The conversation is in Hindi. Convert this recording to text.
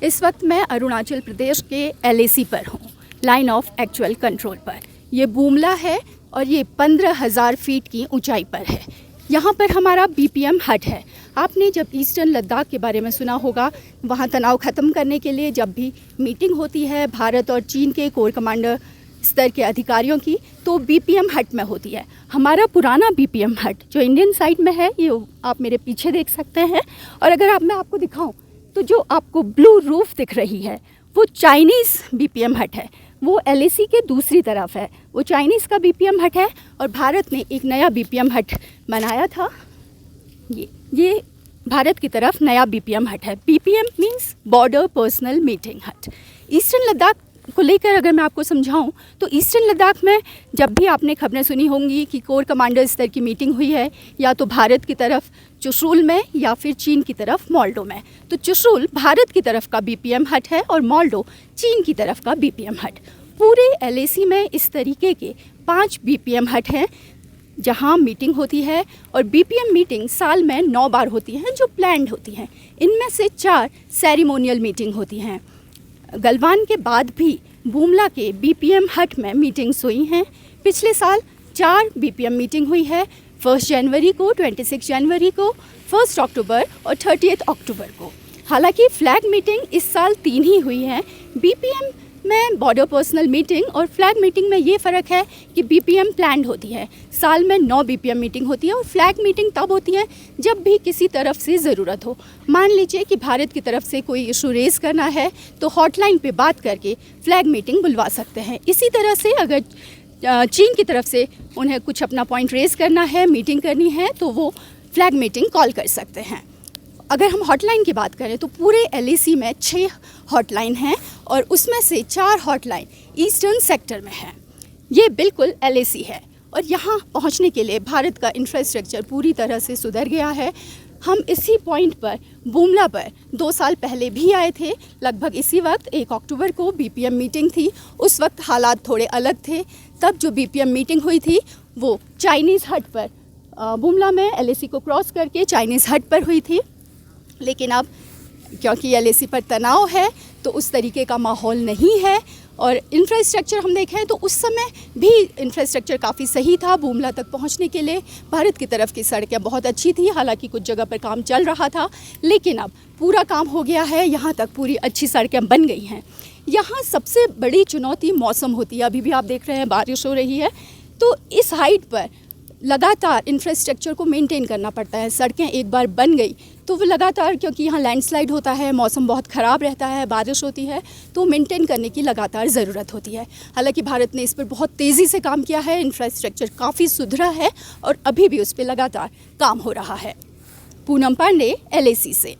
इस वक्त मैं अरुणाचल प्रदेश के LAC पर हूँ, लाइन ऑफ एक्चुअल कंट्रोल पर। ये बुमला है और ये 15,000 फीट की ऊंचाई पर है। यहाँ पर हमारा BPM हट है। आपने जब ईस्टर्न लद्दाख के बारे में सुना होगा, वहाँ तनाव ख़त्म करने के लिए जब भी मीटिंग होती है भारत और चीन के कोर कमांडर स्तर के अधिकारियों की, तो BPM हट में होती है। हमारा पुराना BPM हट जो इंडियन साइड में है, ये आप मेरे पीछे देख सकते हैं। और अगर मैं आपको दिखाऊं तो जो आपको ब्लू रूफ दिख रही है वो चाइनीज़ BPM हट है। वो LAC के दूसरी तरफ है, वो चाइनीज़ का BPM हट है। और भारत ने एक नया BPM हट बनाया था। ये भारत की तरफ नया BPM हट है। BPM means border personal meeting हट। ईस्टर्न लद्दाख को लेकर अगर मैं आपको समझाऊं तो ईस्टर्न लद्दाख में जब भी आपने खबरें सुनी होंगी कि कोर कमांडर स्तर की मीटिंग हुई है, या तो भारत की तरफ चुशूल में या फिर चीन की तरफ मोल्डो में, तो चुशूल भारत की तरफ का BPM हट है और मोल्डो चीन की तरफ का BPM हट। पूरे LAC में इस तरीके के 5 BPM हट हैं जहां मीटिंग होती है। और BPM मीटिंग साल में 9 बार होती हैं जो प्लान्ड होती हैं। इनमें से 4 सेरेमोनियल मीटिंग होती हैं। गलवान के बाद भी बुमला के BPM हट में मीटिंग्स हुई हैं। पिछले साल 4 BPM मीटिंग हुई है, 1 जनवरी को, 26 जनवरी को, 1 अक्टूबर और 30 अक्टूबर को। हालांकि फ्लैग मीटिंग इस साल 3 ही हुई हैं। BPM में बॉर्डर पर्सनल मीटिंग और फ्लैग मीटिंग में ये फ़र्क है कि BPM प्लान्ड होती है। साल में 9 BPM मीटिंग होती है और फ्लैग मीटिंग तब होती है जब भी किसी तरफ से ज़रूरत हो। मान लीजिए कि भारत की तरफ से कोई इशू रेज़ करना है तो हॉटलाइन पे बात करके फ्लैग मीटिंग बुलवा सकते हैं। इसी तरह से अगर चीन की तरफ से उन्हें कुछ अपना पॉइंट रेज़ करना है, मीटिंग करनी है, तो वो फ्लैग मीटिंग कॉल कर सकते हैं। अगर हम हॉटलाइन की बात करें तो पूरे LAC में 6 हॉटलाइन हैं और उसमें से 4 हॉटलाइन ईस्टर्न सेक्टर में है। ये बिल्कुल LAC है और यहाँ पहुँचने के लिए भारत का इंफ्रास्ट्रक्चर पूरी तरह से सुधर गया है। हम इसी पॉइंट पर बुमला पर 2 साल पहले भी आए थे। लगभग इसी वक्त 1 अक्टूबर को BPM मीटिंग थी। उस वक्त हालात थोड़े अलग थे। तब जो BPM मीटिंग हुई थी वो चाइनीज़ हट पर, बुमला में LAC को क्रॉस करके चाइनीज़ हट पर हुई थी। लेकिन अब क्योंकि LAC पर तनाव है तो उस तरीके का माहौल नहीं है। और इंफ्रास्ट्रक्चर हम देखें तो उस समय भी इंफ्रास्ट्रक्चर काफ़ी सही था। बुमला तक पहुंचने के लिए भारत की तरफ की सड़कें बहुत अच्छी थी। हालांकि कुछ जगह पर काम चल रहा था, लेकिन अब पूरा काम हो गया है। यहाँ तक पूरी अच्छी सड़कें बन गई हैं। यहाँ सबसे बड़ी चुनौती मौसम होती है। अभी भी आप देख रहे हैं बारिश हो रही है, तो इस हाइट पर लगातार इंफ्रास्ट्रक्चर को मेंटेन करना पड़ता है। सड़कें एक बार बन गई तो वो लगातार, क्योंकि यहाँ लैंडस्लाइड होता है, मौसम बहुत ख़राब रहता है, बारिश होती है, तो मेंटेन करने की लगातार ज़रूरत होती है। हालांकि भारत ने इस पर बहुत तेज़ी से काम किया है, इंफ्रास्ट्रक्चर काफ़ी सुधरा है और अभी भी उस पर लगातार काम हो रहा है। पूनम पांडे, LAC से।